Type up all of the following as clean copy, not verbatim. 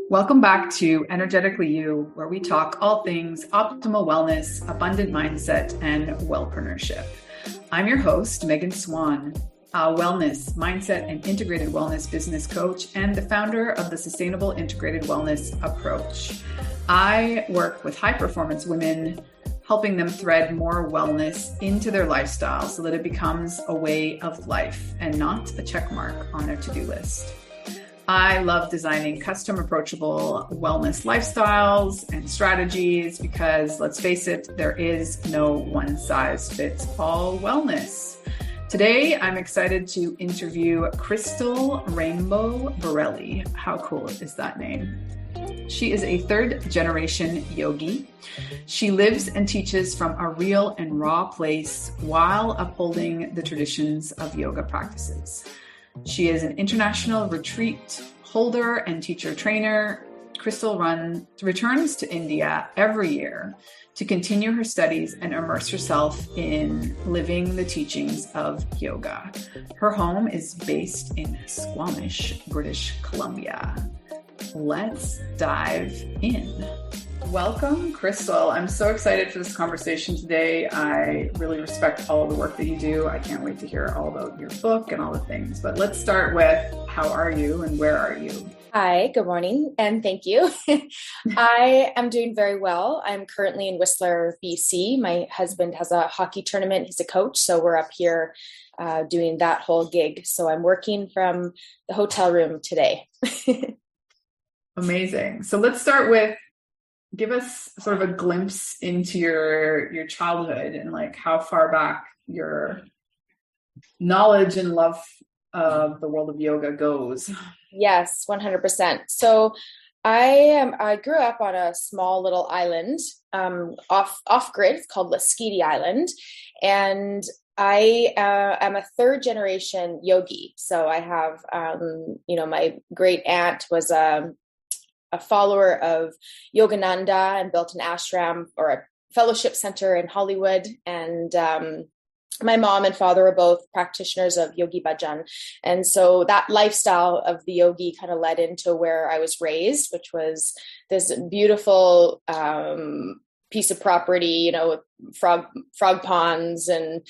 Welcome back to Energetically You, where we talk all things optimal wellness, abundant mindset, and wellpreneurship. I'm your host, Megan Swan, a wellness, mindset, and integrated wellness business coach and the founder of the Sustainable Integrated Wellness Approach. I work with high-performance women, helping them thread more wellness into their lifestyle so that it becomes a way of life and not a check mark on their to-do list. I love designing custom approachable wellness lifestyles and strategies because, let's face it, there is no one size fits all wellness. Today, I'm excited to interview Crystal Rainbow Borrelli. How cool is that name? She is a third generation yogi. She lives and teaches from a real and raw place while upholding the traditions of yoga practices. She is an international retreat holder and teacher trainer. Crystal returns to India every year to continue her studies and immerse herself in living the teachings of yoga. Her home is based in Squamish, British Columbia. Let's dive in. Welcome, Crystal. I'm so excited for this conversation today. I really respect all the work that you do. I can't wait to hear all about your book and all the things. But let's start with, how are you and where are you? Hi, good morning, and thank you. I am doing very well. I'm currently in Whistler, BC. My husband has a hockey tournament. He's a coach, so we're up here doing that whole gig. So I'm working from the hotel room today. Amazing. So let's start with, give us sort of a glimpse into your childhood and like how far back your knowledge and love of the world of yoga goes. Yes, 100%. So I grew up on a small little island off grid. It's called Lasqueti Island, and I am a third generation yogi. So I have my great aunt was a follower of Yogananda and built an ashram or a fellowship center in Hollywood. And my mom and father were both practitioners of Yogi Bhajan. And so that lifestyle of the yogi kind of led into where I was raised, which was this beautiful piece of property, with frog ponds and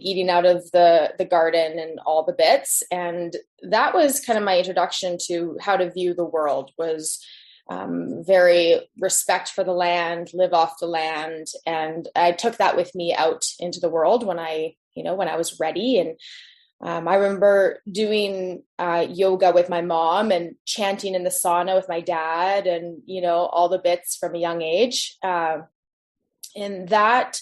eating out of the garden and all the bits. And that was kind of my introduction to how to view the world, was very respect for the land, live off the land. And I took that with me out into the world when I was ready. And I remember doing yoga with my mom and chanting in the sauna with my dad and, all the bits from a young age. And that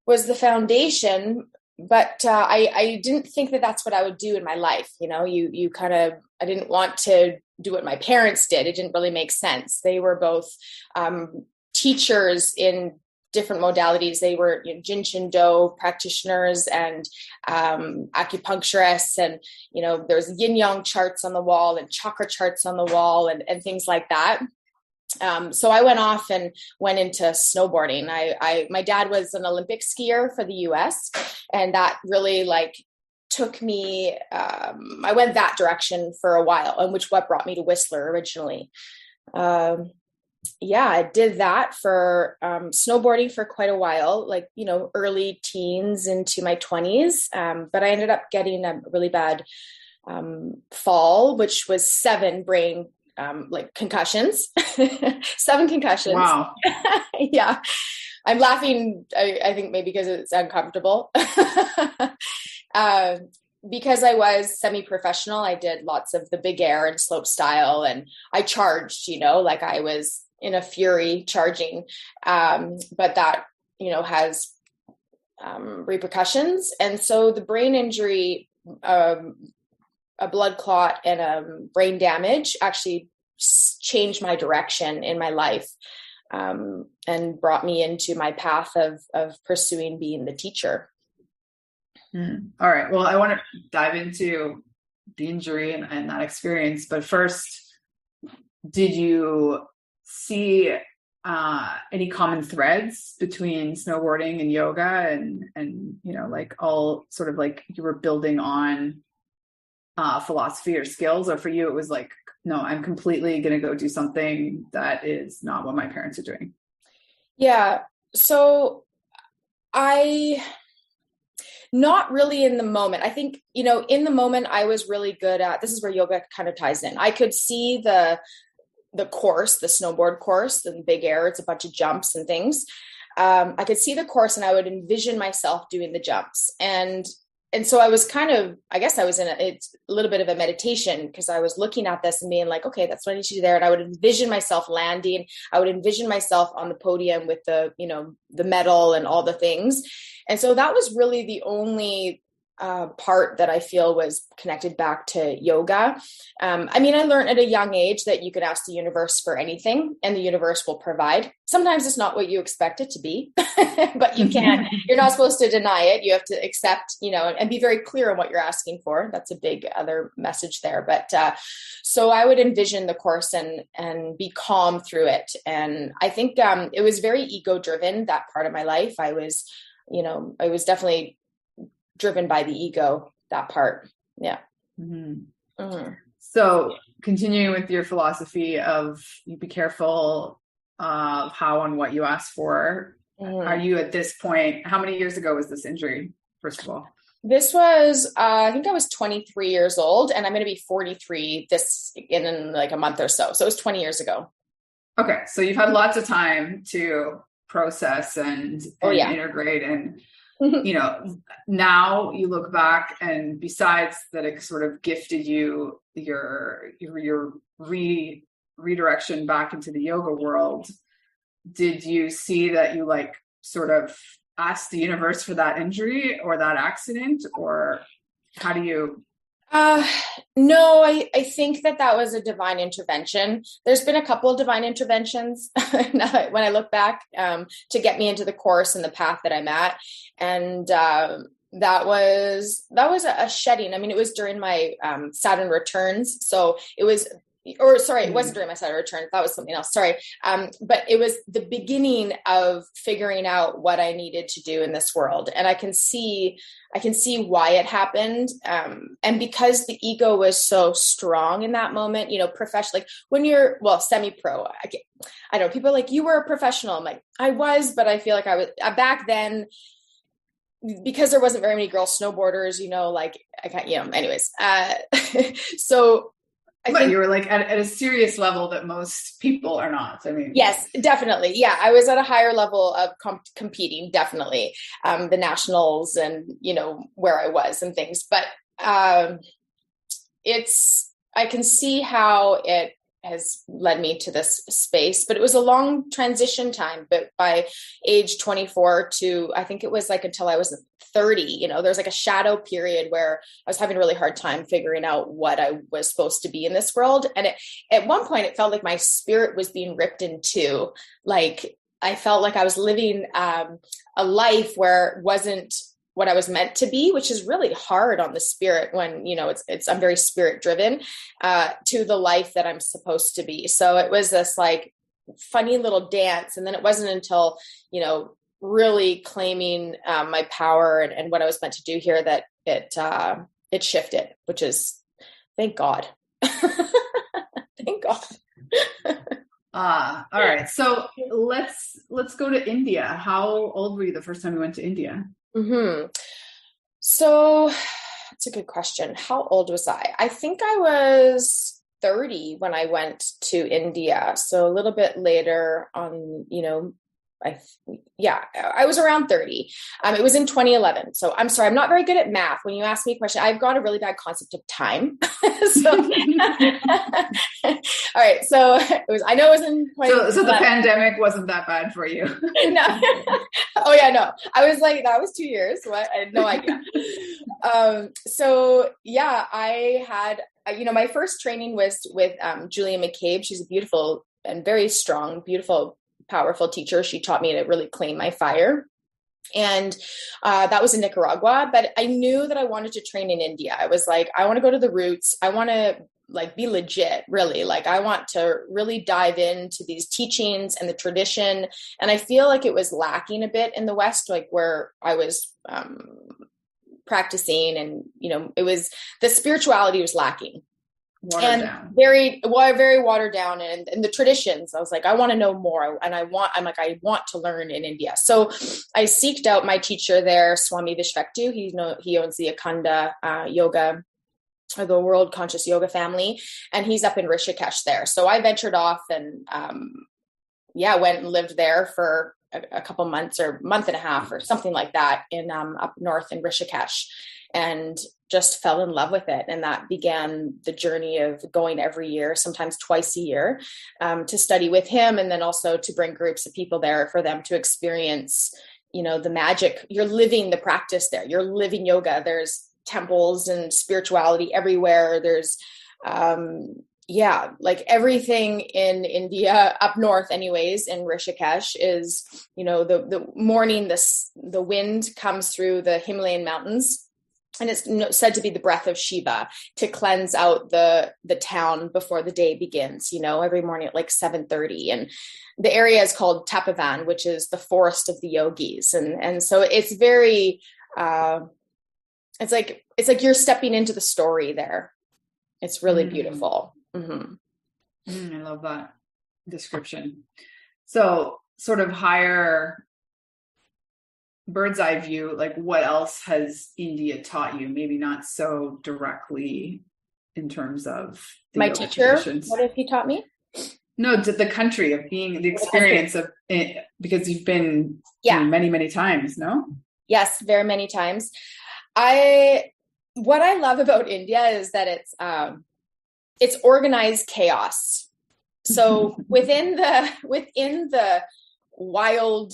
was the foundation. But I didn't think that that's what I would do in my life. I didn't want to do what my parents did. It didn't really make sense. They were both teachers in different modalities. They were Jin Shin Do practitioners and acupuncturists. And, there's yin yang charts on the wall and chakra charts on the wall and things like that. So I went into snowboarding. My dad was an Olympic skier for the US, and that really took me, I went that direction for a while, and what brought me to Whistler originally. I did that for snowboarding for quite a while, early teens into my 20s. But I ended up getting a really bad fall, which was 7 brain concussions, 7 concussions. Wow. Yeah. I'm laughing, I think maybe because it's uncomfortable. Because I was semi-professional, I did lots of the big air and slope style, and I charged, I was in a fury charging. But that, has repercussions. And so the brain injury, a blood clot and brain damage actually changed my direction in my life, and brought me into my path of pursuing being the teacher. All right. Well, I want to dive into the injury and that experience. But first, did you see any common threads between snowboarding and yoga and all sort of you were building on philosophy or skills, or for you it was like, no, I'm completely going to go do something that is not what my parents are doing? Yeah. So not really in the moment. I think, in the moment I was really good at, this is where yoga kind of ties in. I could see the course, the snowboard course, the big air, it's a bunch of jumps and things. I could see the course and I would envision myself doing the jumps. And so I was kind of, I guess I was in it's a little bit of a meditation, because I was looking at this and being like, okay, that's what I need to do there. And I would envision myself landing. I would envision myself on the podium with the medal and all the things. And so that was really the only part that I feel was connected back to yoga. I learned at a young age that you could ask the universe for anything and the universe will provide. Sometimes it's not what you expect it to be, but you're not supposed to deny it. You have to accept, and be very clear on what you're asking for. That's a big other message there. But so I would envision the course and be calm through it. And I think it was very ego driven, that part of my life. I was definitely driven by the ego, that part. Yeah. Mm-hmm. Mm-hmm. So continuing with your philosophy of you be careful of how and what you ask for. Mm-hmm. Are you at this point, how many years ago was this injury, first of all? This was, I think I was 23 years old, and I'm going to be 43 in like a month or so. So it was 20 years ago. Okay. So you've had lots of time to process and integrate, and now you look back, and besides that, it sort of gifted you your redirection back into the yoga world. Did you see that you like sort of asked the universe for that injury or that accident, or how do you? No, I think that was a divine intervention. There's been a couple of divine interventions when I look back, to get me into the course and the path that I'm at. And, that was a shedding. It was during my, Saturn returns. So it was, it wasn't during my Saturn return. That was something else. Sorry. But it was the beginning of figuring out what I needed to do in this world. And I can see why it happened. And because the ego was so strong in that moment, professional, like when you're, semi-pro, I know people are like, you were a professional. I'm like, I was, but I feel like I was back then, because there wasn't very many girl snowboarders, anyways. So but you were like at a serious level that most people are not. Yes, definitely. Yeah. I was at a higher level of competing, definitely. The nationals and, where I was and things, but I can see how it has led me to this space, but it was a long transition time. But by age 24 to, I think it was like until I was 30, there's like a shadow period where I was having a really hard time figuring out what I was supposed to be in this world. And at one point it felt like my spirit was being ripped in two. Like I felt like I was living a life where it wasn't what I was meant to be, which is really hard on the spirit when, I'm very spirit driven, to the life that I'm supposed to be. So it was this like funny little dance. And then it wasn't until, really claiming my power and what I was meant to do here that it shifted, which is, thank God. Thank God. All right. So let's go to India. How old were you the first time you went to India? Mm-hmm. So that's a good question. How old was I? I think I was 30 when I went to India. So a little bit later on, I was around 30. It was in 2011. So I'm sorry, I'm not very good at math. When you ask me a question, I've got a really bad concept of time. All right. So I know it was in 2011. So the pandemic wasn't that bad for you. No. Oh yeah, no. I was like, that was 2 years. What? I had no idea. So yeah, I had, my first training was with Julia McCabe. She's a beautiful and very strong, beautiful, powerful teacher. She taught me to really claim my fire. And that was in Nicaragua, but I knew that I wanted to train in India. I was like, I want to go to the roots. I want to like be legit, really. Like I want to really dive into these teachings and the tradition. And I feel like it was lacking a bit in the West, like where I was practicing, and, it was, the spirituality was lacking. Watered down. Very watered down, and the traditions. I was like, I want to know more, and I want to learn in India. So I seeked out my teacher there, Swami Vishvektu. He owns the Akhanda Yoga, or the World Conscious Yoga family, and he's up in Rishikesh there. So I ventured off and went and lived there for a couple months, or month and a half or something like that, in up north in Rishikesh, and just fell in love with it. And that began the journey of going every year, sometimes twice a year, to study with him. And then also to bring groups of people there for them to experience, the magic. You're living the practice there. You're living yoga. There's temples and spirituality everywhere. There's, like everything in India, up north anyways, in Rishikesh is, the morning, the wind comes through the Himalayan mountains, and it's said to be the breath of Shiva to cleanse out the town before the day begins, every morning at like 7:30. And the area is called Tapovan, which is the forest of the yogis. And so it's very, it's like you're stepping into the story there. It's really beautiful. Mm-hmm. I love that description. So sort of higher bird's eye view, like what else has India taught you? Maybe not so directly in terms of my teacher. Traditions. What has he taught me? No, the country, of being the experience of it, because you've been many, many times, no? Yes, very many times. What I love about India is that it's organized chaos. So within the wild,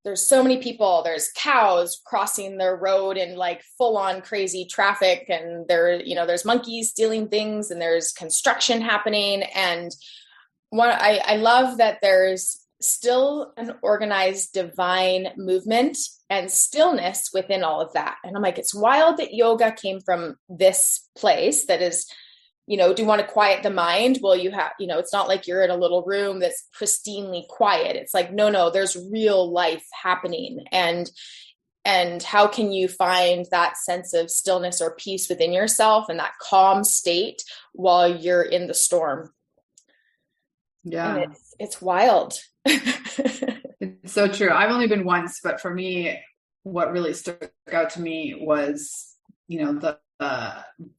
there's so many people, there's cows crossing the road in like full on crazy traffic. And there's monkeys stealing things, and there's construction happening. And I love that there's still an organized divine movement and stillness within all of that. And I'm like, it's wild that yoga came from this place that is, do you want to quiet the mind? Well, you have, it's not like you're in a little room that's pristinely quiet. It's like, no, there's real life happening. And how can you find that sense of stillness or peace within yourself and that calm state while you're in the storm? Yeah. And it's wild. It's so true. I've only been once, but for me, what really stuck out to me was, the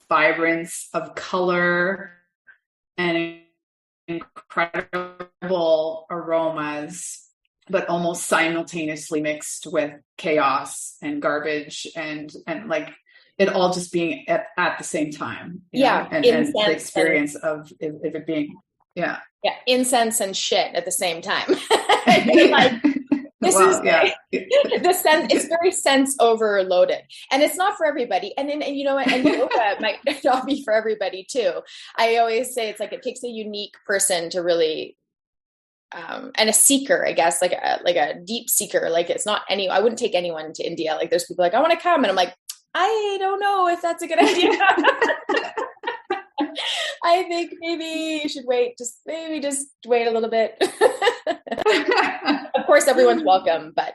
vibrance of color and incredible aromas, but almost simultaneously mixed with chaos and garbage and like it all just being at the same time. And the experience of it being, incense and shit at the same time. Like, the sense, it's very sense overloaded, and it's not for everybody. And yoga might not be for everybody too. I always say it's like, it takes a unique person to really, and a seeker, I guess, like a deep seeker. Like it's not I wouldn't take anyone to India. Like there's people like, I want to come. And I'm like, I don't know if that's a good idea. I think maybe you should wait. Just wait a little bit. Of course, everyone's welcome, but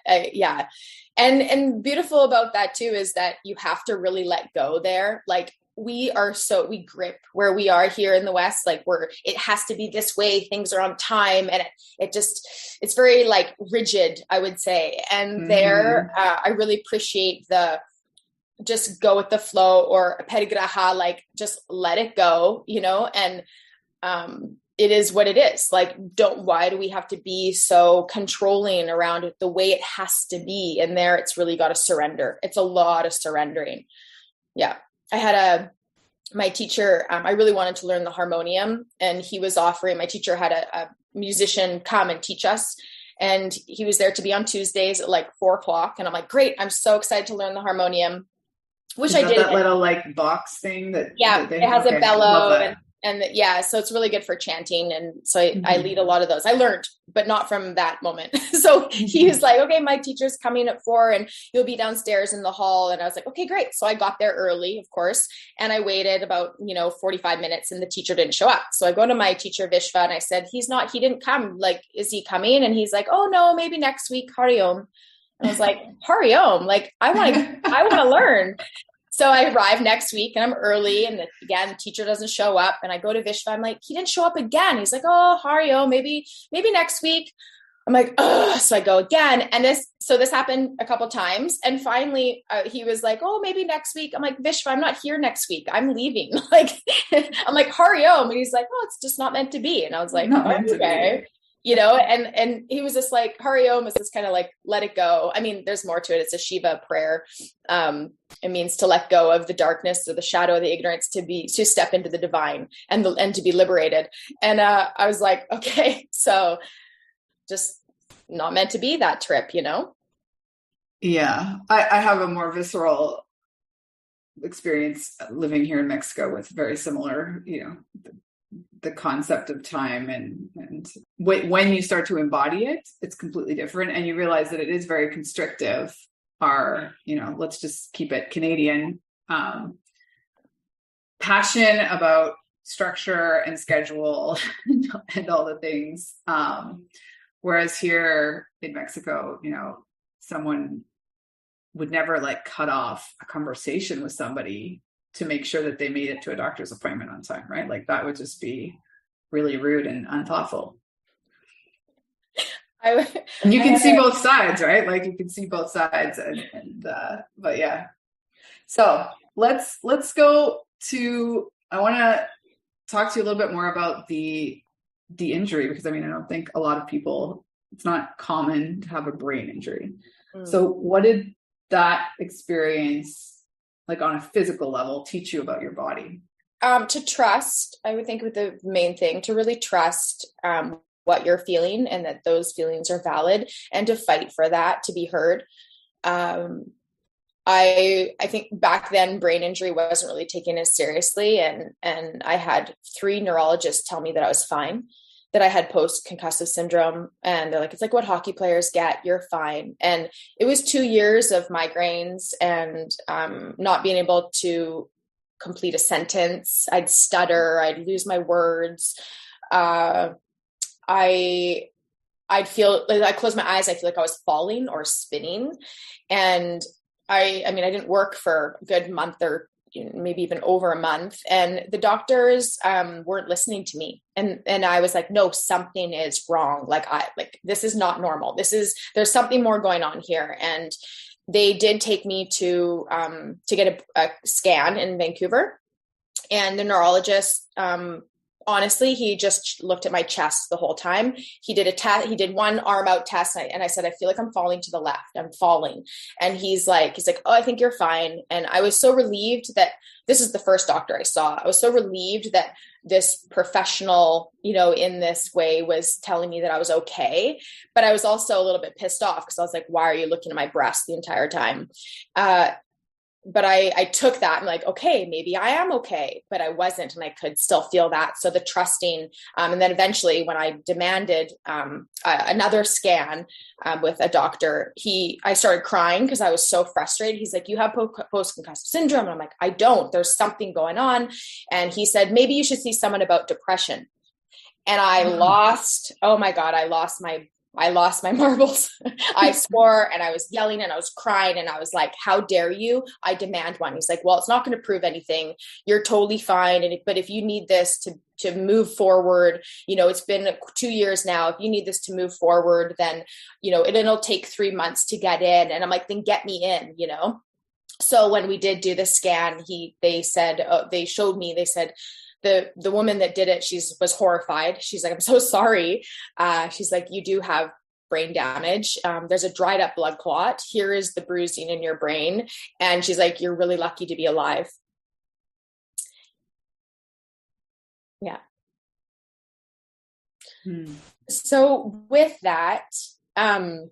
and beautiful about that too is that you have to really let go there. Like we grip where we are here in the West. Like it has to be this way. Things are on time, and it's very like rigid, I would say. And there, I really appreciate the just go with the flow, or parigraha, like just let it go, and it is what it is. Like, why do we have to be so controlling around it the way it has to be? And there it's really got to surrender. It's a lot of surrendering. Yeah. I had my teacher, I really wanted to learn the harmonium, and he was my teacher had a musician come and teach us. And he was there to be on Tuesdays at like 4:00. And I'm like, great. I'm so excited to learn the harmonium. Which I did. That little like box thing that it has a bellow and so it's really good for chanting. And so I lead a lot of those. I learned, but not from that moment. So he was like, okay, my teacher's coming at 4 and you'll be downstairs in the hall. And I was like, okay, great. So I got there early, of course. And I waited about, 45 minutes and the teacher didn't show up. So I go to my teacher, Vishva, and I said, he didn't come. Like, is he coming? And he's like, oh no, maybe next week. Hari Om. I was like, Hari Om, like I want to learn. So I arrive next week and I'm early, and again, the teacher doesn't show up, and I go to Vishva. I'm like, he didn't show up again. He's like, oh, Hari Om, maybe next week. I'm like, oh, so I go again. And this happened a couple of times. And finally he was like, oh, maybe next week. I'm like, Vishva, I'm not here next week. I'm leaving. Like, I'm like, Hari Om. And he's like, oh, it's just not meant to be. And I was like, okay. And he was just like, Hari Om is just kind of like, let it go. I mean, there's more to it. It's a Shiva prayer. It means to let go of the darkness or the shadow of the ignorance, to step into the divine and to be liberated. And I was like, okay, so just not meant to be that trip, Yeah. I have a more visceral experience living here in Mexico with very similar, the concept of time, and when you start to embody it, it's completely different. And you realize that it is very constrictive. Let's just keep it Canadian, passion about structure and schedule and all the things. Whereas here in Mexico, someone would never like cut off a conversation with somebody to make sure that they made it to a doctor's appointment on time, right? Like that would just be really rude and unthoughtful. And you can see both sides, right? Like you can see both sides, but yeah. So let's go to, I want to talk to you a little bit more about the injury, because I don't think a lot of people, it's not common to have a brain injury. So what did that experience, like on a physical level, teach you about your body? To trust, I would think with the main thing, to really trust what you're feeling and that those feelings are valid, and to fight for that, to be heard. I think back then brain injury wasn't really taken as seriously. And I had 3 neurologists tell me that I was fine, that I had post-concussive syndrome. And they're like, it's like what hockey players get, you're fine. And it was 2 years of migraines and not being able to complete a sentence. I'd stutter, I'd lose my words. I'd feel like I close my eyes, I feel like I was falling or spinning. And I didn't work for a good month, or maybe even over a month. And the doctors weren't listening to me. And I was like, no, something is wrong. Like this is not normal. There's something more going on here. And they did take me to get a scan in Vancouver. And the neurologist, honestly, he just looked at my chest the whole time. He did a test. He did one arm out test. And I said, I feel like I'm falling to the left. I'm falling. And he's like, oh, I think you're fine. And I was so relieved that this is the first doctor I saw. I was so relieved that this professional, in this way was telling me that I was okay. But I was also a little bit pissed off because I was like, why are you looking at my breast the entire time? But I took that and like, okay, maybe I am okay, but I wasn't. And I could still feel that. So the trusting, and then eventually when I demanded another scan with a doctor, I started crying because I was so frustrated. He's like, you have post-concussive syndrome. And I'm like, I don't, there's something going on. And he said, maybe you should see someone about depression. And I lost my marbles. I swore and I was yelling and I was crying and I was like, how dare you? I demand one. He's like, well, it's not going to prove anything. You're totally fine. But if you need this to move forward, it's been 2 years now. If you need this to move forward, then, it'll take 3 months to get in. And I'm like, then get me in, So when we did do the scan, they said, the woman that did it, was horrified. She's like, I'm so sorry. She's like, you do have brain damage. There's a dried up blood clot. Here is the bruising in your brain. And she's like, you're really lucky to be alive. Yeah. So with that, I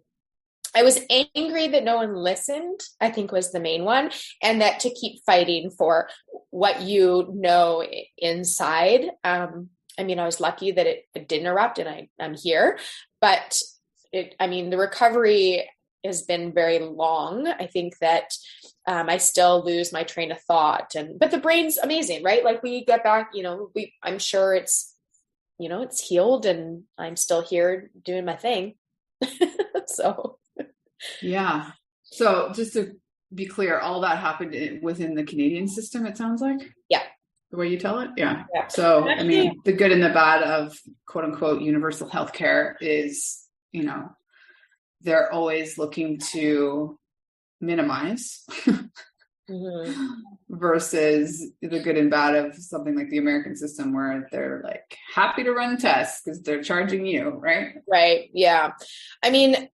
was angry that no one listened, I think was the main one. And that to keep fighting for what inside. I was lucky that it didn't erupt and I'm here, but the recovery has been very long. I think that I still lose my train of thought but the brain's amazing, right? Like we get back, I'm sure it's healed and I'm still here doing my thing. So Yeah. So just to be clear, all that happened within the Canadian system, it sounds like, Yeah. the way you tell it. Yeah. Yeah. So, Actually, I mean, the good and the bad of quote unquote universal healthcare is, they're always looking to minimize versus the good and bad of something like the American system where they're like happy to run tests because they're charging you, right? right. Yeah. I mean,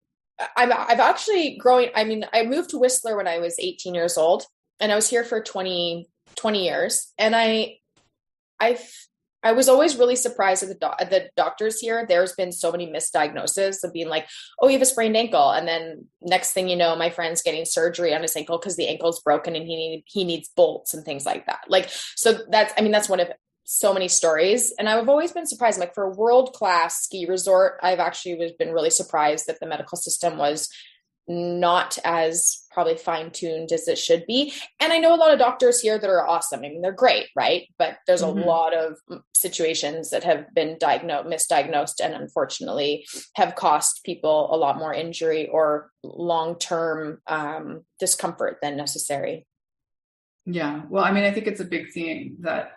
I've actually I moved to Whistler when I was 18 years old, and I was here for 20 years. And I was always really surprised at the doctors here. There's been so many misdiagnoses of being like, oh, you have a sprained ankle. And then next thing you know, my friend's getting surgery on his ankle because the ankle's broken and he needs bolts and things like that. Like, so that's one of so many stories. And I've always been surprised, like for a world-class ski resort, I've actually been really surprised that the medical system was not as probably fine-tuned as it should be. And I know a lot of doctors here that are awesome. I mean, they're great, right? But there's a lot of situations that have been misdiagnosed, and unfortunately have cost people a lot more injury or long-term discomfort than necessary. Yeah. Well, I mean, I think it's a big theme that,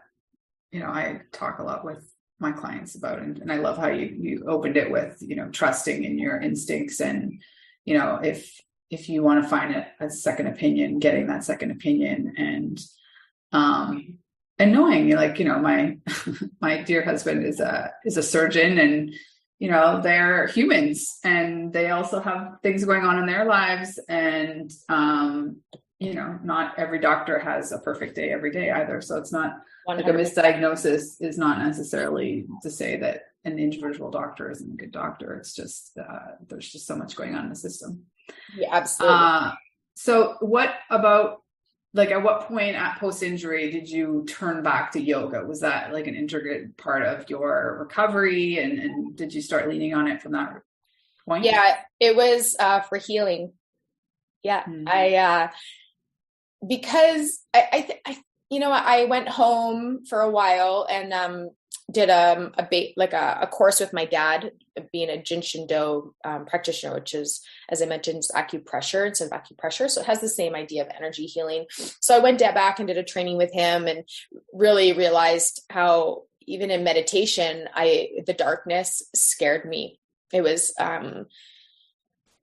I talk a lot with my clients about, and I love how you opened it with, trusting in your instincts, and, if you want to find a second opinion, getting that second opinion, and knowing, like, my, my dear husband is a surgeon, and, they're humans and they also have things going on in their lives. And, not every doctor has a perfect day every day either. So it's not 100%. like a misdiagnosis is not necessarily to say that an individual doctor isn't a good doctor. It's just, there's just so much going on in the system. Yeah, absolutely. So what about, like, at what point at post-injury did you turn back to yoga? Was that like an intricate part of your recovery, and did you start leaning on it from that point? Yeah, it was for healing. Yeah. Because I went home for a while and did a course with my dad, being a Jinshin-Do practitioner, which is, as I mentioned, is acupressure instead of acupressure. So it has the same idea of energy healing. So I went back and did a training with him, and really realized how even in meditation, the darkness scared me. It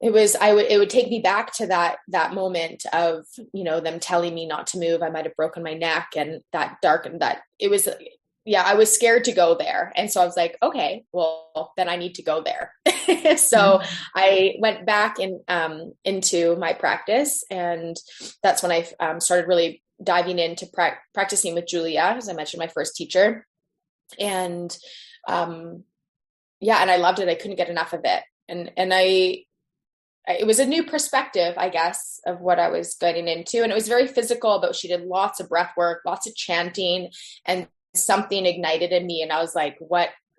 would take me back to that moment of, them telling me not to move. I might've broken my neck, and I was scared to go there. And so I was like, okay, well then I need to go there. So I went back into my practice, and that's when I started really diving into practicing with Julia, as I mentioned, my first teacher. And and I loved it. I couldn't get enough of it. And it was a new perspective, I guess, of what I was getting into. And it was very physical, but she did lots of breath work, lots of chanting, and something ignited in me. And I was like,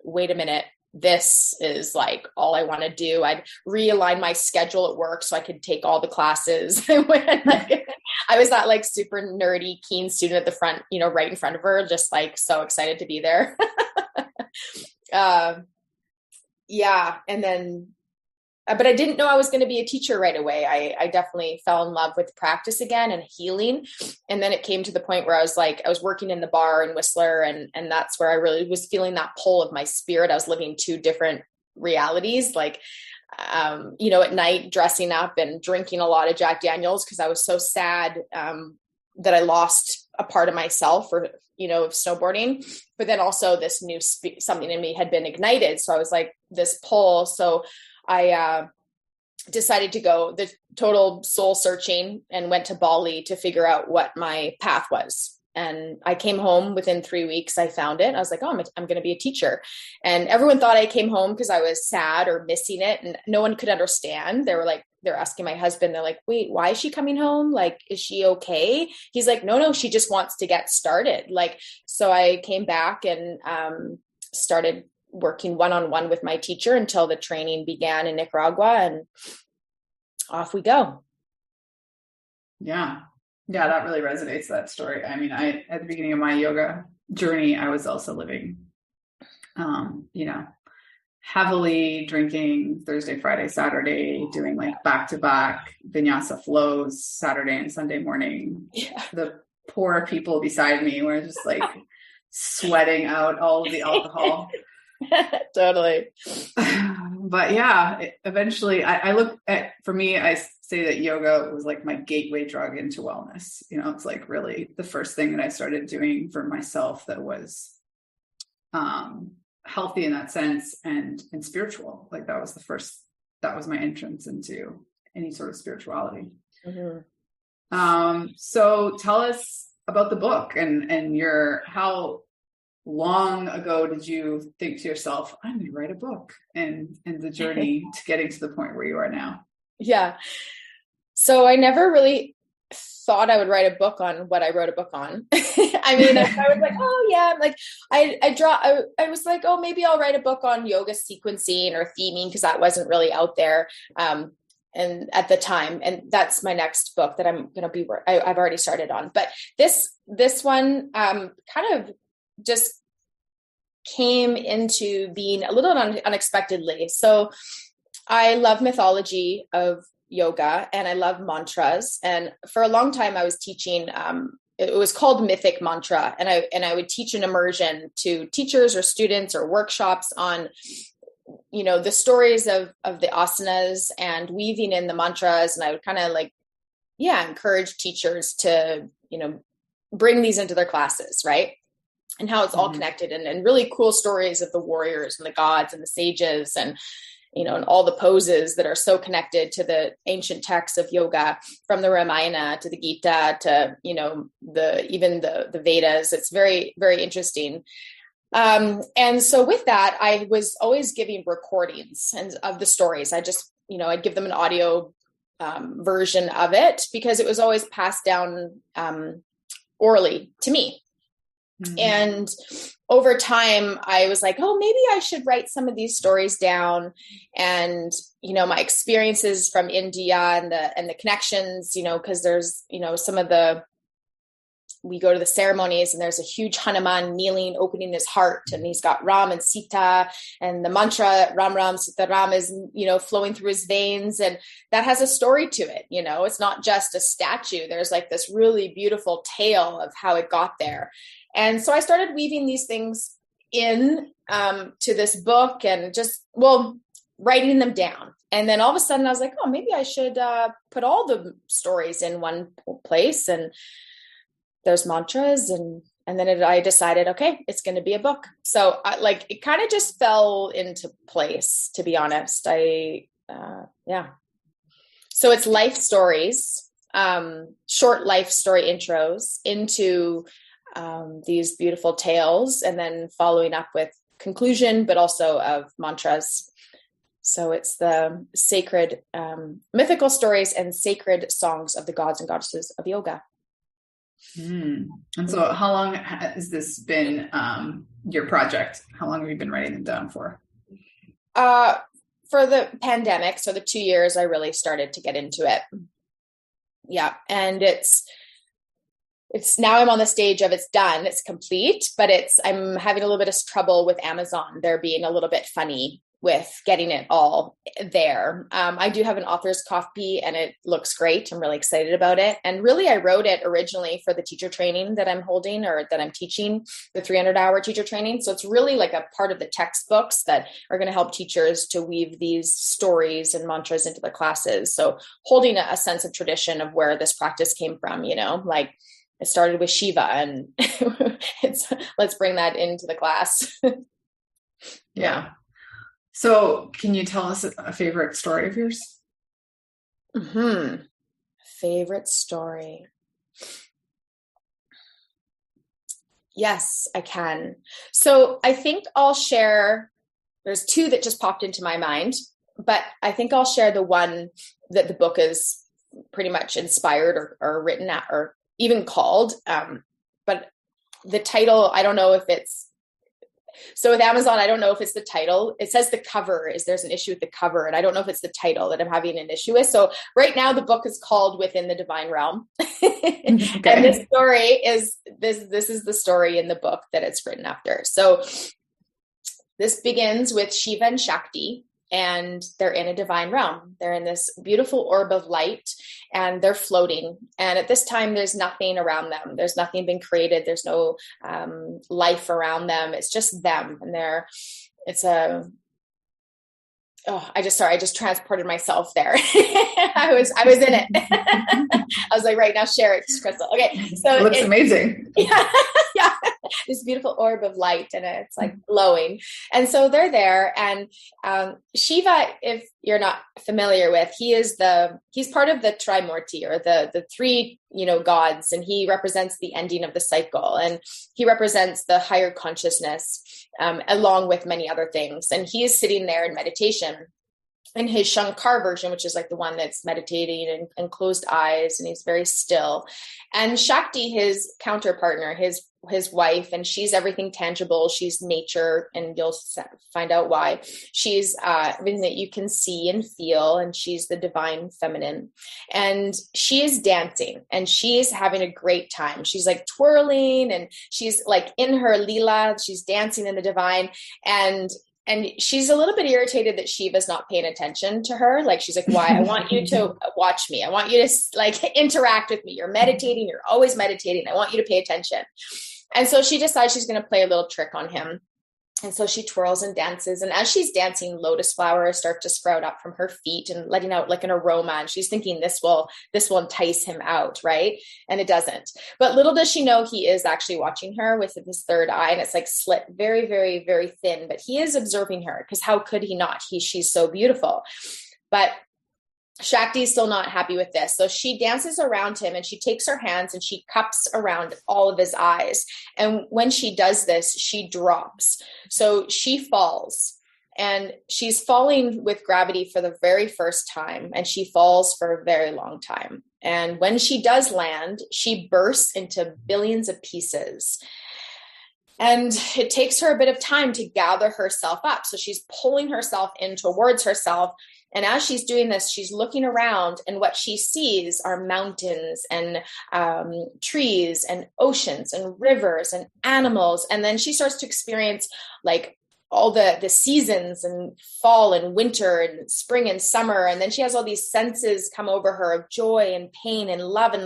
wait a minute, this is like all I want to do. I'd realign my schedule at work so I could take all the classes. I was that like super nerdy, keen student at the front, right in front of her, just like so excited to be there. And then, but I didn't know I was going to be a teacher right away. I definitely fell in love with practice again and healing. And then it came to the point where I was working in the bar in Whistler, and that's where I really was feeling that pull of my spirit. I was living two different realities, like, at night dressing up and drinking a lot of Jack Daniels because I was so sad that I lost a part of myself of snowboarding, but then also this new something in me had been ignited. So I was like this pull. So I decided to go the total soul searching and went to Bali to figure out what my path was. And I came home within 3 weeks. I found it. I was like, oh, I'm going to be a teacher. And everyone thought I came home because I was sad or missing it. And no one could understand. They're asking my husband, they're like, wait, why is she coming home? Like, is she okay? He's like, no, she just wants to get started. Like, so I came back and started working one-on-one with my teacher until the training began in Nicaragua, and off we go. Yeah, that really resonates, that story. I mean, at the beginning of my yoga journey, I was also living, heavily drinking Thursday, Friday, Saturday, doing like back-to-back vinyasa flows Saturday and Sunday morning. Yeah. The poor people beside me were just like sweating out all of the alcohol. Totally. But yeah, eventually I look at, for me, I say that yoga was like my gateway drug into wellness. You know, it's like really the first thing that I started doing for myself that was healthy in that sense and spiritual. Like that was my entrance into any sort of spirituality. Mm-hmm. So tell us about the book and how long ago did you think to yourself, I'm going to write a book, and the journey to getting to the point where you are now? Yeah. So I never really thought I would write a book on what I wrote a book on. I mean, I was like, oh yeah, like I was like, oh, maybe I'll write a book on yoga sequencing or theming, because that wasn't really out there. And at the time, and that's my next book that I'm going to I've already started on, but this one, kind of just came into being a little unexpectedly. So I love mythology of yoga and I love mantras. And for a long time I was teaching, it was called Mythic Mantra. And I would teach an immersion to teachers or students or workshops on, you know, the stories of the asanas and weaving in the mantras. And I would kind of encourage teachers to, you know, bring these into their classes, right? And how it's all connected, and really cool stories of the warriors and the gods and the sages, and, you know, and all the poses that are so connected to the ancient texts of yoga, from the Ramayana to the Gita to, you know, the Vedas. It's very, very interesting. And so with that, I was always giving recordings of the stories. I just, you know, I'd give them an audio version of it, because it was always passed down orally to me. And over time, I was like, oh, maybe I should write some of these stories down. And, you know, my experiences from India and the connections, you know, because there's, you know, we go to the ceremonies and there's a huge Hanuman kneeling, opening his heart, and he's got Ram and Sita, and the mantra Ram Ram Sita Ram is, you know, flowing through his veins, and that has a story to it. You know, it's not just a statue. There's like this really beautiful tale of how it got there. And so I started weaving these things in to this book, and just, writing them down. And then all of a sudden I was like, oh, maybe I should put all the stories in one place. And there's mantras, and then I decided, okay, it's going to be a book. So it kind of just fell into place, to be honest. So it's life stories, short life story intros into these beautiful tales, and then following up with conclusion, but also of mantras. So it's the sacred mythical stories and sacred songs of the gods and goddesses of yoga. And so how long has this been your project? How long have you been writing them down for? For the pandemic, so the 2 years, I really started to get into it. Yeah. And it's now I'm on the stage of it's done, it's complete, but I'm having a little bit of trouble with Amazon. They're being a little bit funny with getting it all there. I do have an author's copy, and it looks great. I'm really excited about it. And really, I wrote it originally for the teacher training that I'm holding, or that I'm teaching, the 300-hour teacher training. So it's really like a part of the textbooks that are going to help teachers to weave these stories and mantras into their classes. So holding a sense of tradition of where this practice came from, you know, like it started with Shiva, and let's bring that into the class. Yeah. So can you tell us a favorite story of yours? Favorite story. Yes, I can. So I think I'll share, there's two that just popped into my mind, but I think I'll share the one that the book is pretty much inspired or written at, or even called. But the title, I don't know if it's, so with Amazon, I don't know if it's the title. It says the cover there's an issue with the cover, and I don't know if it's the title that I'm having an issue with. So right now the book is called Within the Divine Realm. Okay. And this story is, this is the story in the book that it's written after. So this begins with Shiva and Shakti, and they're in a divine realm. They're in this beautiful orb of light, and they're floating. And at this time, there's nothing around them. There's nothing been created. There's no life around them. It's just them. And I just transported myself there. I was in it. I was like, right now, share it, Crystal. Okay. So it looks amazing. Yeah. Yeah. This beautiful orb of light, and it's like glowing. And so they're there. And Shiva, if you're not familiar with, he's part of the Trimurti, or the three, gods, and he represents the ending of the cycle, and he represents the higher consciousness, along with many other things. And he is sitting there in meditation in his Shankar version, which is like the one that's meditating and closed eyes, and he's very still. And Shakti, his counterpartner, his wife, and she's everything tangible. She's nature, and you'll find out why. She's everything that you can see and feel, and she's the divine feminine. And she is dancing, and she's having a great time. She's like twirling, and she's like in her lila. She's dancing in the divine, and she's a little bit irritated that Shiva's not paying attention to her. Like, she's like, why? I want you to watch me. I want you to like interact with me. You're meditating. You're always meditating. I want you to pay attention. And so she decides she's going to play a little trick on him. And so she twirls and dances. And as she's dancing, lotus flowers start to sprout up from her feet and letting out like an aroma. And she's thinking this will entice him out, right? And it doesn't. But little does she know he is actually watching her with his third eye. And it's like slit very, very, very thin. But he is observing her, because how could he not? She's so beautiful. But Shakti is still not happy with this. So she dances around him, and she takes her hands and she cups around all of his eyes. And when she does this, she drops. So she falls, and she's falling with gravity for the very first time. And she falls for a very long time. And when she does land, she bursts into billions of pieces. And it takes her a bit of time to gather herself up. So she's pulling herself in towards herself. And as she's doing this, she's looking around, and what she sees are mountains and trees and oceans and rivers and animals. And then she starts to experience like all the seasons, and fall and winter and spring and summer. And then she has all these senses come over her of joy and pain and love, and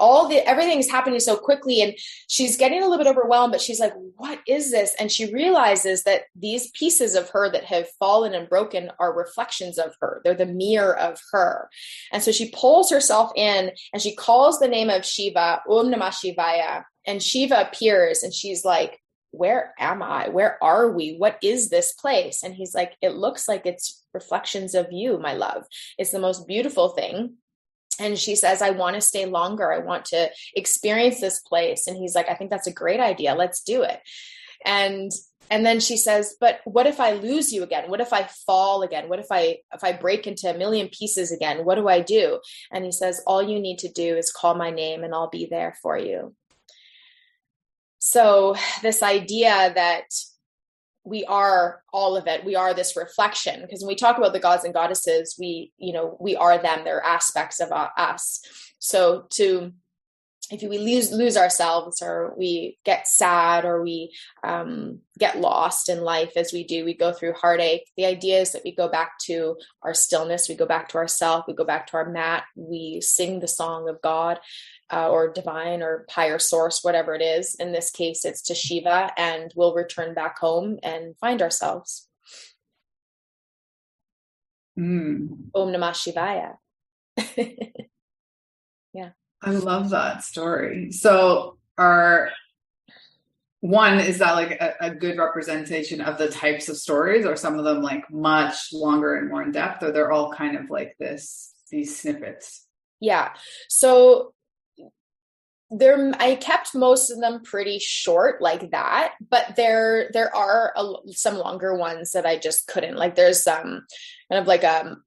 everything's happening so quickly. And she's getting a little bit overwhelmed, but she's like, what is this? And she realizes that these pieces of her that have fallen and broken are reflections of her. They're the mirror of her. And so she pulls herself in, and she calls the name of Shiva, Om Namah Shivaya. And Shiva appears, and she's like, where am I? Where are we? What is this place? And he's like, it looks like it's reflections of you, my love. It's the most beautiful thing. And she says, I want to stay longer. I want to experience this place. And he's like, I think that's a great idea. Let's do it. And then she says, but what if I lose you again? What if I fall again? What if I break into a million pieces again? What do I do? And he says, all you need to do is call my name, and I'll be there for you. So this idea that we are all of it, we are this reflection, because when we talk about the gods and goddesses, we are them, they're aspects of us. So if we lose ourselves, or we get sad, or we get lost in life as we go through heartache, the idea is that we go back to our stillness, we go back to ourself, we go back to our mat, we sing the song of God, or divine, or higher source, whatever it is. In this case, it's to Shiva, and we'll return back home and find ourselves. Om Namah Shivaya. Yeah. I love that story. So is that like a good representation of the types of stories, or some of them like much longer and more in depth, or they're all kind of like these snippets? Yeah. So I kept most of them pretty short like that, but there are some longer ones that I just couldn't. Like, there's kind of like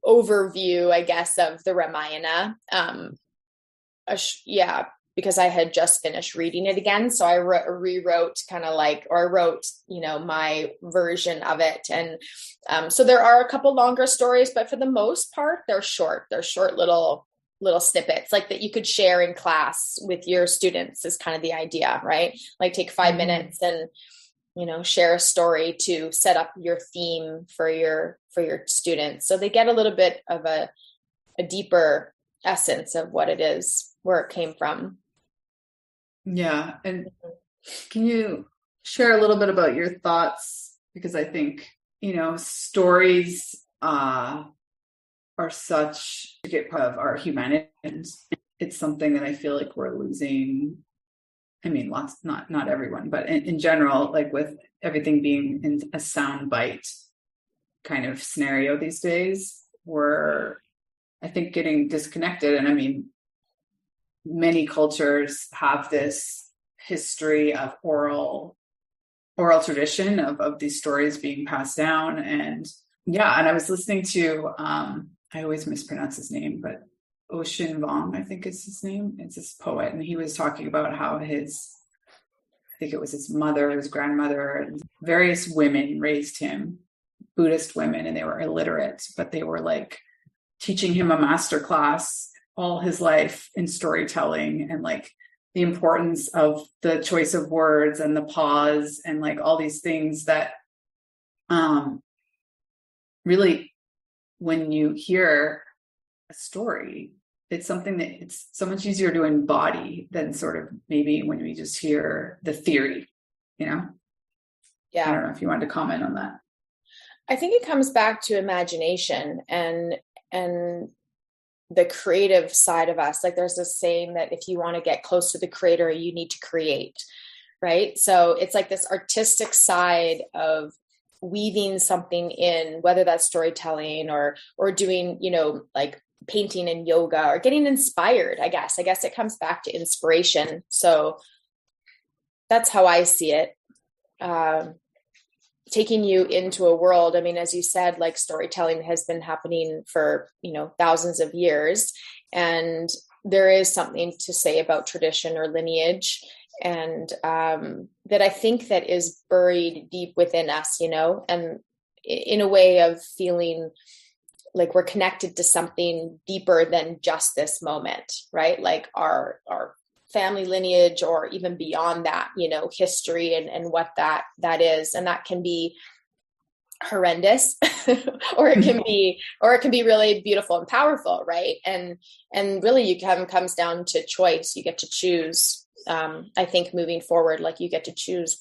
overview, I guess, of the Ramayana. Because I had just finished reading it again. So I rewrote I wrote, my version of it. And so there are a couple longer stories, but for the most part, they're short. They're short little snippets like that you could share in class with your students is kind of the idea, right? Like take 5 minutes and share a story to set up your theme for your students. So they get a little bit of a deeper essence of what it is, where it came from. Yeah. And can you share a little bit about your thoughts? Because I think, stories are such a big part of our humanity. And it's something that I feel like we're losing. I mean, not everyone, but in general, like with everything being in a sound bite kind of scenario these days, we're, I think, getting disconnected. And I mean, many cultures have this history of oral tradition of these stories being passed down. And I was listening to, I always mispronounce his name, but Ocean Vuong, I think is his name. It's this poet. And he was talking about how I think it was his mother, his grandmother, and various women raised him, Buddhist women, and they were illiterate, but they were like teaching him a master class all his life in storytelling and like the importance of the choice of words and the pause and like all these things that really, when you hear a story, it's something that it's so much easier to embody than sort of maybe when we just hear the theory, Yeah. I don't know if you wanted to comment on that. I think it comes back to imagination and the creative side of us. Like there's this saying that if you want to get close to the creator, you need to create, right? So it's like this artistic side of weaving something in, whether that's storytelling or doing, like painting and yoga or getting inspired. I guess it comes back to inspiration. So that's how I see it. Taking you into a world. I mean, as you said, like storytelling has been happening for, thousands of years. And there is something to say about tradition or lineage. And that I think that is buried deep within us, and in a way of feeling like we're connected to something deeper than just this moment, right? Like our family lineage, or even beyond that, history and what that is. And that can be horrendous or it can be really beautiful and powerful. Right. And really comes down to choice. You get to choose. I think moving forward, like you get to choose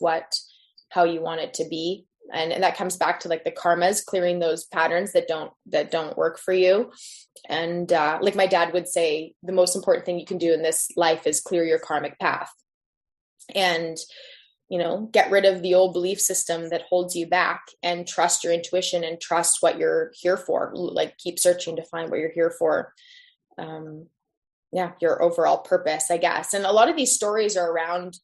how you want it to be. And that comes back to like the karmas, clearing those patterns that don't work for you. And like my dad would say, the most important thing you can do in this life is clear your karmic path and, get rid of the old belief system that holds you back and trust your intuition and trust what you're here for. Like keep searching to find what you're here for. Your overall purpose, I guess. And a lot of these stories are around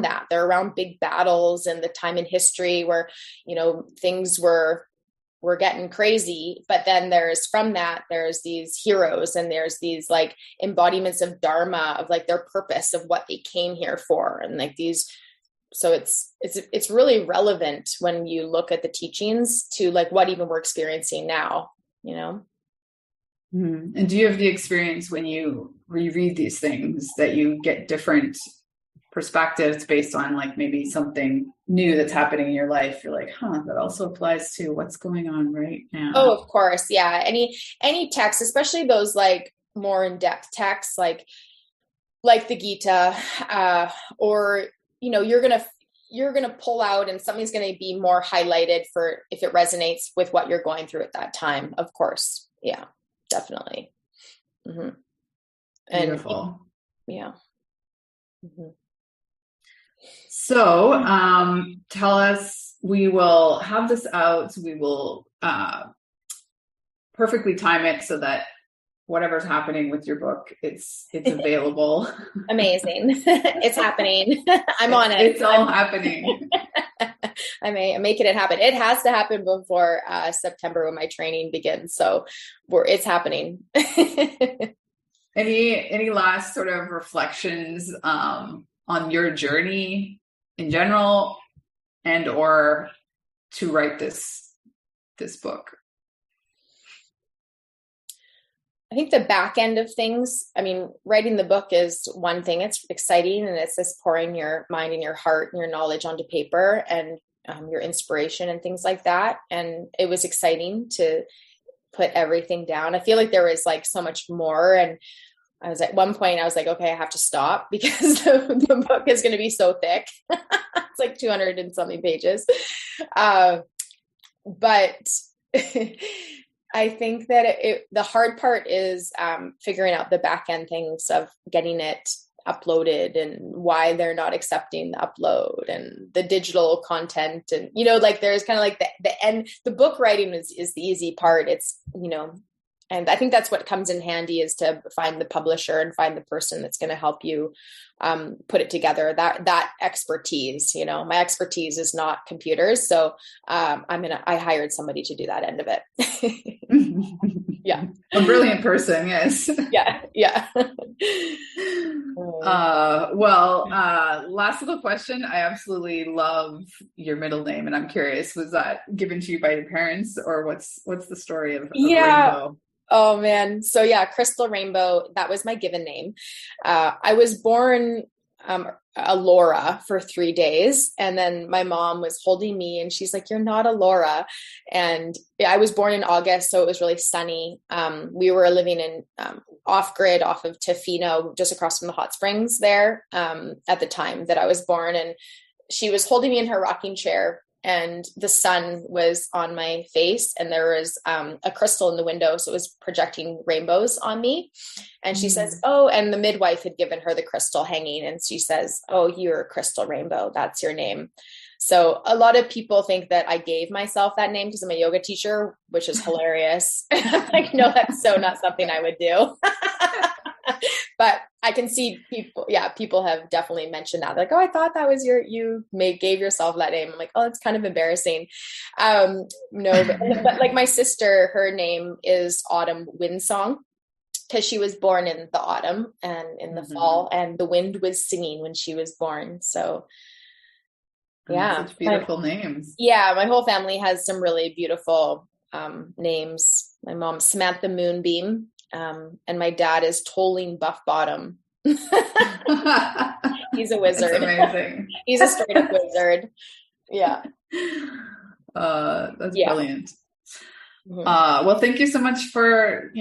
that. They're around big battles and the time in history where, things were getting crazy. But then there's these heroes and there's these like embodiments of dharma, of like their purpose of what they came here for. And like these, so it's really relevant when you look at the teachings to like what even we're experiencing now, And do you have the experience when you reread these things that you get different perspectives based on like maybe something new that's happening in your life? You're like, that also applies to what's going on right now. Oh, of course. Yeah. Any text, especially those like more in-depth texts, like the Gita, or, you're going to pull out and something's going to be more highlighted for if it resonates with what you're going through at that time. Of course. Yeah. Definitely. Mm-hmm. Beautiful. Yeah. Mm-hmm. So, tell us, we will have this out. We will perfectly time it so that whatever's happening with your book, it's available. Amazing. It's happening. I'm on it. It's all happening. I'm making it happen. It has to happen before September when my training begins. So it's happening. Any last sort of reflections on your journey in general and or to write this book? I think the back end of things, I mean, writing the book is one thing. It's exciting and it's just pouring your mind and your heart and your knowledge onto paper. And your inspiration and things like that. And it was exciting to put everything down. I feel like there was like so much more. And I was at one point, I was like, okay, I have to stop because the book is going to be so thick. It's like 200 and something pages. But I think that the hard part is figuring out the back end things of getting it uploaded and why they're not accepting the upload and the digital content. And, like there's kind of like the end, the book writing is the easy part. It's, and I think that's what comes in handy is to find the publisher and find the person that's going to help you put it together. That expertise, my expertise is not computers. So I hired somebody to do that end of it. Yeah. A brilliant person. Yes. Yeah. Yeah. Last little question. I absolutely love your middle name. And I'm curious, was that given to you by your parents or what's the story of Rainbow? Oh man. So yeah, Crystal Rainbow, that was my given name. I was born a Laura for 3 days. And then my mom was holding me and she's like, you're not a Laura. And I was born in August. So it was really sunny. We were living in off grid off of Tofino, just across from the hot springs there at the time that I was born. And she was holding me in her rocking chair. And the sun was on my face and there was a crystal in the window. So it was projecting rainbows on me. And she says, oh, and the midwife had given her the crystal hanging. And she says, oh, you're Crystal Rainbow. That's your name. So a lot of people think that I gave myself that name because I'm a yoga teacher, which is hilarious. Like, no, that's so not something I would do. But I can see people have definitely mentioned that. Like, oh, I thought that was you gave yourself that name. I'm like, oh, it's kind of embarrassing. No, but like my sister, her name is Autumn Windsong because she was born in the autumn and in the fall, and the wind was singing when she was born. So yeah. Such beautiful names. Yeah. My whole family has some really beautiful names. My mom, Samantha Moonbeam. And my dad is Tolling Buff Bottom. He's a wizard. That's amazing. He's a straight up wizard. Yeah. That's brilliant. Mm-hmm. Well, thank you so much for,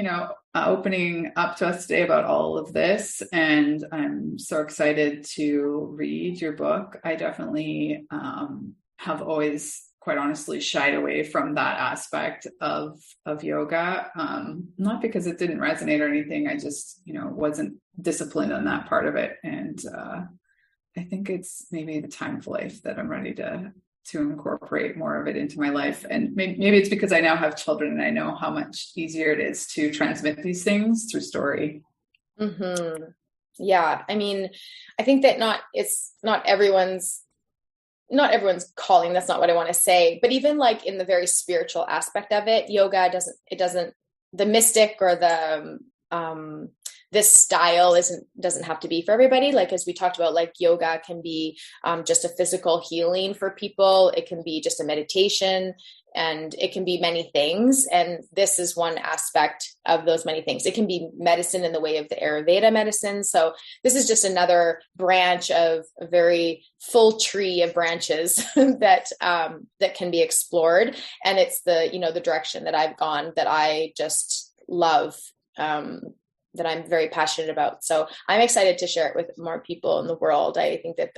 opening up to us today about all of this. And I'm so excited to read your book. I definitely have always, quite honestly, shied away from that aspect of yoga. Not because it didn't resonate or anything. I just, wasn't disciplined on that part of it. And I think it's maybe the time of life that I'm ready to incorporate more of it into my life. And maybe it's because I now have children and I know how much easier it is to transmit these things through story. Mm-hmm. Yeah. I mean, I think that it's not everyone's calling. That's not what I want to say, but even like in the very spiritual aspect of it, yoga the mystic or the, this style doesn't have to be for everybody. Like, as we talked about, like yoga can be just a physical healing for people. It can be just a meditation and it can be many things. And this is one aspect of those many things. It can be medicine in the way of the Ayurveda medicine. So this is just another branch of a very full tree of branches that can be explored. And it's the direction that I've gone that I just love, that I'm very passionate about. So I'm excited to share it with more people in the world. I think that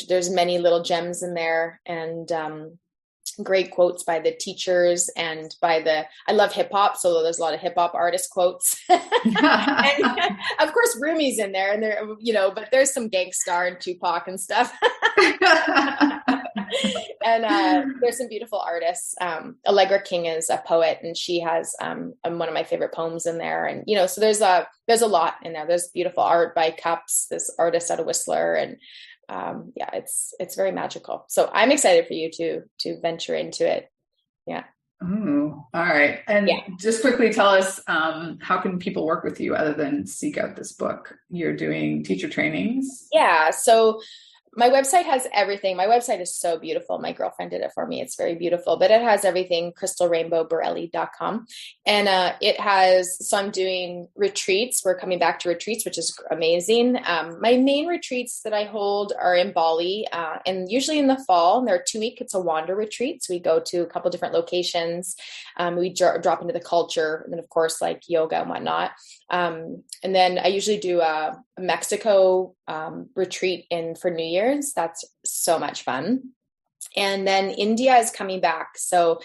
there's many little gems in there and great quotes by the teachers and I love hip hop. So there's a lot of hip hop artist quotes. And of course, Rumi's in there and there, but there's some Gangstar and Tupac and stuff. And there's some beautiful artists. Allegra King is a poet and she has one of my favorite poems in there. And, so there's a lot in there. There's beautiful art by Cups, this artist out of Whistler. And it's very magical. So I'm excited for you to venture into it. Yeah. Ooh, all right. And just quickly tell us, how can people work with you other than seek out this book? You're doing teacher trainings? Yeah. So My website has everything. My website is so beautiful. My girlfriend did it for me. It's very beautiful, but it has everything, crystalrainbowborrelli.com. And so I'm doing retreats. We're coming back to retreats, which is amazing. My main retreats that I hold are in Bali, and usually in the fall. They're 2 week. It's a wander retreat. So we go to a couple different locations. We drop into the culture, and then of course, like yoga and whatnot. And then I usually do a Mexico retreat for New Year's. That's so much fun. And then India is coming back. So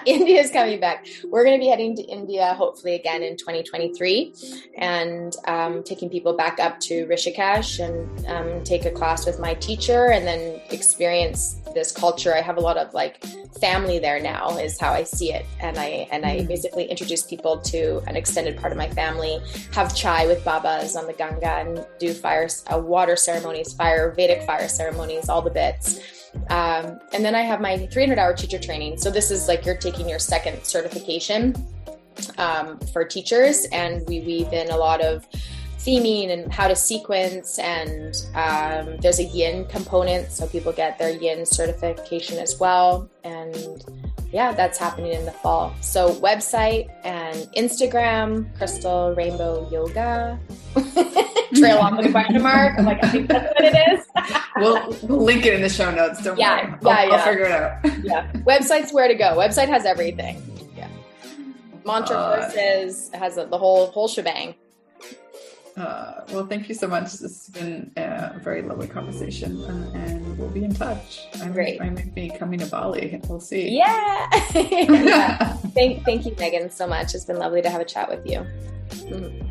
India is coming back. We're going to be heading to India, hopefully again in 2023, and taking people back up to Rishikesh and take a class with my teacher and then experience this culture. I have a lot of like family there now is how I see it. And I basically introduce people to an extended part of my family, have chai with babas on the Ganga and do water ceremonies, Vedic fire ceremonies, all the bits. And then I have my 300-hour teacher training. So this is like you're taking your second certification for teachers, and we weave in a lot of theming and how to sequence, and there's a yin component, so people get their yin certification as well. And yeah, that's happening in the fall. So website and Instagram, Crystal Rainbow Yoga. Trail off with a question mark. I'm like, I think that's what it is. We'll link it in the show notes. Don't worry. I'll figure it out. Yeah. Website's where to go. Website has everything. Yeah. Mantra courses, has the whole shebang. Well, thank you so much. This has been a very lovely conversation, and we'll be in touch. Great. I might be coming to Bali. We'll see. Yeah. Yeah. Thank you, Megan, so much. It's been lovely to have a chat with you. Mm-hmm.